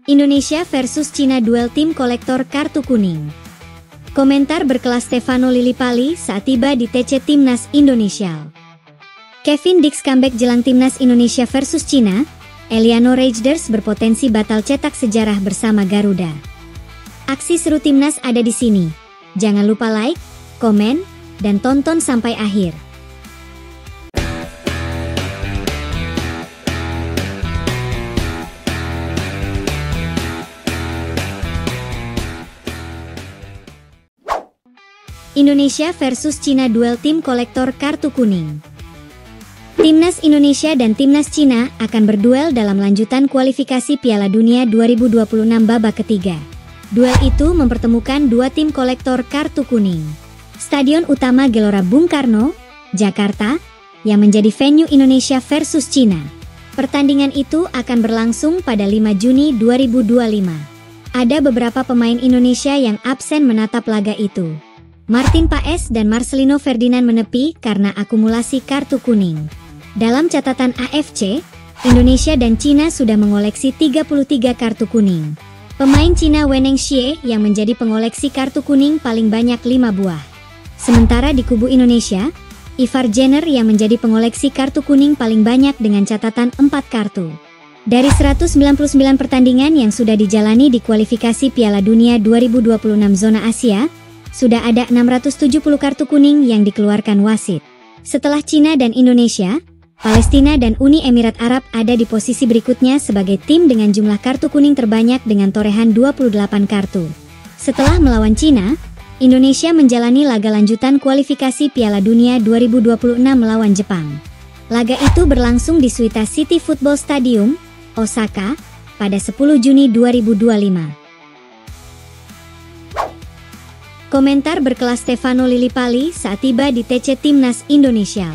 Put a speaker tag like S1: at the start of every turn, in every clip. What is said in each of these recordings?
S1: Indonesia versus Cina duel tim kolektor kartu kuning. Komentar berkelas Stefano Lillipali saat tiba di TC Timnas Indonesia. Kevin Dix comeback jelang Timnas Indonesia versus Cina. Eliano Raiders berpotensi batal cetak sejarah bersama Garuda. Aksi seru Timnas ada di sini. Jangan lupa like, komen, dan tonton sampai akhir. Indonesia versus Cina duel tim kolektor kartu kuning. Timnas Indonesia dan Timnas Cina akan berduel dalam lanjutan kualifikasi Piala Dunia 2026 babak ketiga. Duel itu mempertemukan dua tim kolektor kartu kuning. Stadion utama Gelora Bung Karno, Jakarta, yang menjadi venue Indonesia versus Cina. Pertandingan itu akan berlangsung pada 5 Juni 2025. Ada beberapa pemain Indonesia yang absen menatap laga itu. Martin Paes dan Marcelino Ferdinand menepi karena akumulasi kartu kuning. Dalam catatan AFC, Indonesia dan Cina sudah mengoleksi 33 kartu kuning. Pemain Cina Weneng Xie yang menjadi pengoleksi kartu kuning paling banyak 5 buah. Sementara di kubu Indonesia, Ivar Jenner yang menjadi pengoleksi kartu kuning paling banyak dengan catatan 4 kartu. Dari 199 pertandingan yang sudah dijalani di kualifikasi Piala Dunia 2026 zona Asia, sudah ada 670 kartu kuning yang dikeluarkan wasit. Setelah Cina dan Indonesia, Palestina dan Uni Emirat Arab ada di posisi berikutnya sebagai tim dengan jumlah kartu kuning terbanyak dengan torehan 28 kartu. Setelah melawan Cina, Indonesia menjalani laga lanjutan kualifikasi Piala Dunia 2026 melawan Jepang. Laga itu berlangsung di Suita City Football Stadium, Osaka, pada 10 Juni 2025. Komentar berkelas Stefano Lillipali saat tiba di TC Timnas Indonesia.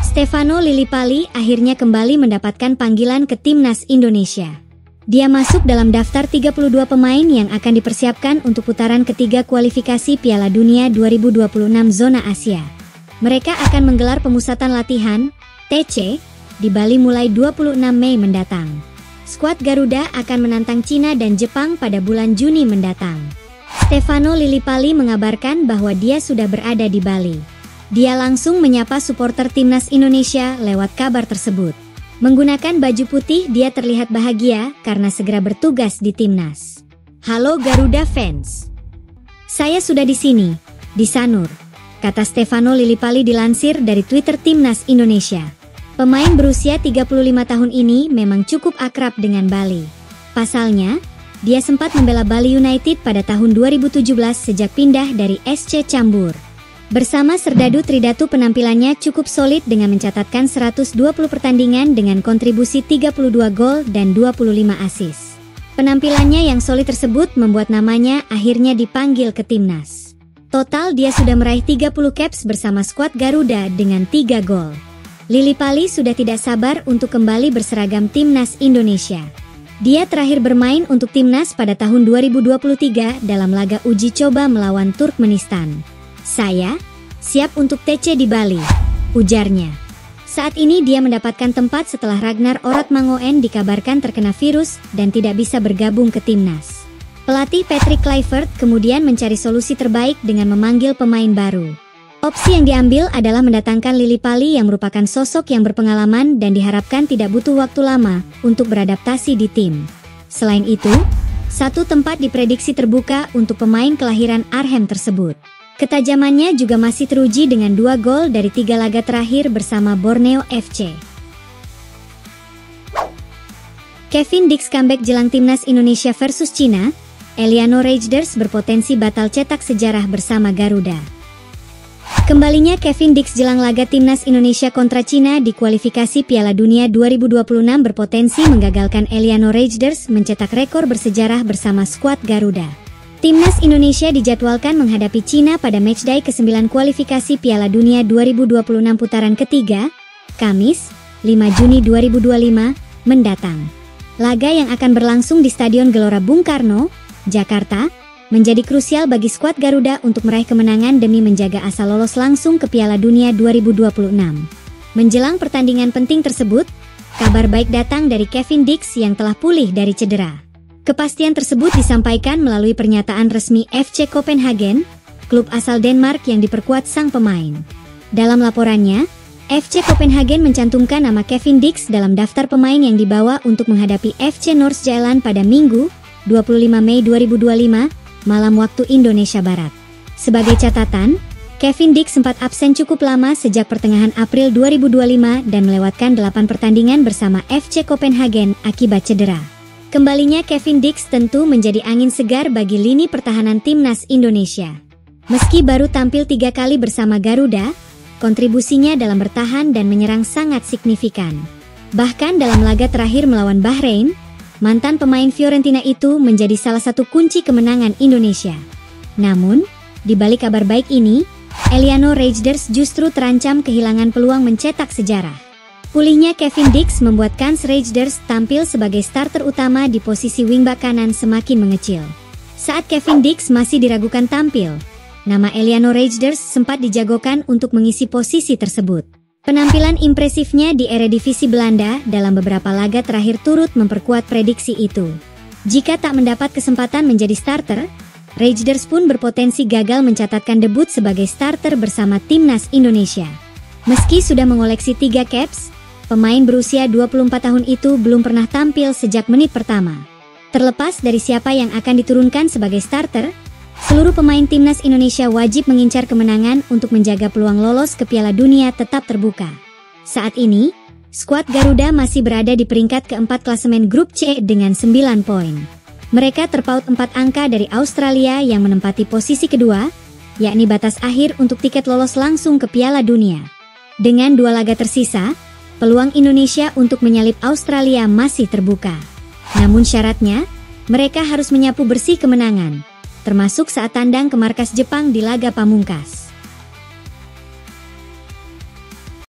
S1: Stefano Lillipali akhirnya kembali mendapatkan panggilan ke Timnas Indonesia. Dia masuk dalam daftar 32 pemain yang akan dipersiapkan untuk putaran ketiga kualifikasi Piala Dunia 2026 zona Asia. Mereka akan menggelar pemusatan latihan, TC, di Bali mulai 26 Mei mendatang. Skuad Garuda akan menantang Cina dan Jepang pada bulan Juni mendatang. Stefano Lillipali mengabarkan bahwa dia sudah berada di Bali. Dia langsung menyapa supporter Timnas Indonesia lewat kabar tersebut. Menggunakan baju putih, dia terlihat bahagia karena segera bertugas di Timnas. Halo Garuda fans. Saya sudah di sini, di Sanur, kata Stefano Lillipali dilansir dari Twitter Timnas Indonesia. Pemain berusia 35 tahun ini memang cukup akrab dengan Bali. Pasalnya, dia sempat membela Bali United pada tahun 2017 sejak pindah dari SC Cambur. Bersama Serdadu Tridatu penampilannya cukup solid dengan mencatatkan 120 pertandingan dengan kontribusi 32 gol dan 25 assist. Penampilannya yang solid tersebut membuat namanya akhirnya dipanggil ke Timnas. Total dia sudah meraih 30 caps bersama skuad Garuda dengan 3 gol. Lillipali sudah tidak sabar untuk kembali berseragam Timnas Indonesia. Dia terakhir bermain untuk Timnas pada tahun 2023 dalam laga uji coba melawan Turkmenistan. Saya siap untuk TC di Bali, ujarnya. Saat ini dia mendapatkan tempat setelah Ragnar Oratmangoen dikabarkan terkena virus dan tidak bisa bergabung ke Timnas. Pelatih Patrick Kluivert kemudian mencari solusi terbaik dengan memanggil pemain baru. Opsi yang diambil adalah mendatangkan Lillipali yang merupakan sosok yang berpengalaman dan diharapkan tidak butuh waktu lama untuk beradaptasi di tim. Selain itu, satu tempat diprediksi terbuka untuk pemain kelahiran Arnhem tersebut. Ketajamannya juga masih teruji dengan 2 gol dari 3 laga terakhir bersama Borneo FC. Kevin Dix comeback jelang Timnas Indonesia versus Cina. Eliano Raiders berpotensi batal cetak sejarah bersama Garuda. Kembalinya Kevin Dix jelang laga Timnas Indonesia kontra Cina di kualifikasi Piala Dunia 2026 berpotensi menggagalkan Eliano Raiders mencetak rekor bersejarah bersama skuad Garuda. Timnas Indonesia dijadwalkan menghadapi Cina pada matchday ke-9 kualifikasi Piala Dunia 2026 putaran ketiga, Kamis, 5 Juni 2025, mendatang. Laga yang akan berlangsung di Stadion Gelora Bung Karno, Jakarta, menjadi krusial bagi skuad Garuda untuk meraih kemenangan demi menjaga asa lolos langsung ke Piala Dunia 2026. Menjelang pertandingan penting tersebut, Kabar baik datang dari Kevin Dix yang telah pulih dari cedera. Kepastian tersebut disampaikan melalui pernyataan resmi FC Copenhagen, klub asal Denmark yang diperkuat sang pemain. Dalam laporannya, FC Copenhagen mencantumkan nama Kevin Dix dalam daftar pemain yang dibawa untuk menghadapi FC Nordsjælland pada Minggu, 25 Mei 2025, malam waktu Indonesia Barat. Sebagai catatan, Kevin Dix sempat absen cukup lama sejak pertengahan April 2025 dan melewatkan 8 pertandingan bersama FC Copenhagen akibat cedera. Kembalinya Kevin Dix tentu menjadi angin segar bagi lini pertahanan timnas Indonesia. Meski baru tampil 3 kali bersama Garuda, kontribusinya dalam bertahan dan menyerang sangat signifikan. Bahkan dalam laga terakhir melawan Bahrain, mantan pemain Fiorentina itu menjadi salah satu kunci kemenangan Indonesia. Namun, di balik kabar baik ini, Eliano Reijnders justru terancam kehilangan peluang mencetak sejarah. Pulihnya Kevin Dix membuat kans Reijnders tampil sebagai starter utama di posisi wingback kanan semakin mengecil. Saat Kevin Dix masih diragukan tampil, nama Eliano Reijnders sempat dijagokan untuk mengisi posisi tersebut. Penampilan impresifnya di Eredivisie Belanda dalam beberapa laga terakhir turut memperkuat prediksi itu. Jika tak mendapat kesempatan menjadi starter, Reijnders pun berpotensi gagal mencatatkan debut sebagai starter bersama timnas Indonesia. Meski sudah mengoleksi 3 caps, pemain berusia 24 tahun itu belum pernah tampil sejak menit pertama. Terlepas dari siapa yang akan diturunkan sebagai starter, seluruh pemain timnas Indonesia wajib mengincar kemenangan untuk menjaga peluang lolos ke Piala Dunia tetap terbuka. Saat ini, skuad Garuda masih berada di peringkat keempat klasemen grup C dengan 9 poin. Mereka terpaut 4 angka dari Australia yang menempati posisi kedua, yakni batas akhir untuk tiket lolos langsung ke Piala Dunia. Dengan 2 laga tersisa, peluang Indonesia untuk menyalip Australia masih terbuka. Namun syaratnya, mereka harus menyapu bersih kemenangan, termasuk saat tandang ke markas Jepang di laga pamungkas.